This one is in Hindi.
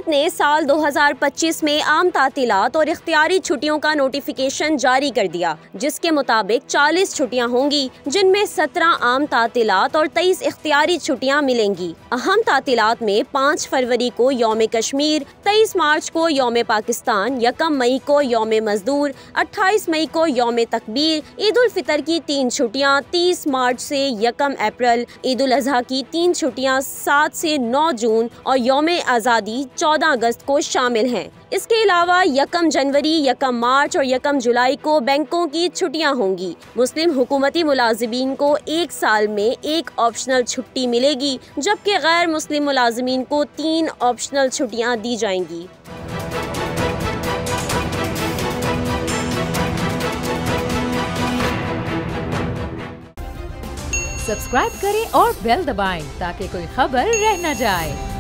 हुकूमत ने साल 2025 में आम तातीलात और इख्तियारी छुट्टियों का नोटिफिकेशन जारी कर दिया, जिसके मुताबिक 40 छुट्टियां होंगी, जिनमें 17 आम तातीलात और 23 इख्तियारी छुट्टियां मिलेंगी। अहम तातीलात में 5 फरवरी को यौम कश्मीर, 23 मार्च को यौम पाकिस्तान, 1 मई को यौम मजदूर, 28 मई को यौम तकबीर, ईद उल फितर की 3 छुट्टियां 30 मार्च से 1 अप्रैल, ईद उल अजहा की 3 छुट्टियां 7 से 9 जून और यौम आज़ादी 14 अगस्त को शामिल हैं। इसके अलावा 1 जनवरी, 1 मार्च और 1 जुलाई को बैंकों की छुट्टियां होंगी। मुस्लिम हुकूमती मुलाजिमीन को 1 साल में 1 ऑप्शनल छुट्टी मिलेगी, जबकि गैर मुस्लिम मुलाजिमीन को 3 ऑप्शनल छुट्टियां दी जाएंगी। सब्सक्राइब करें और बेल दबाएं ताकि कोई खबर रह न जाए।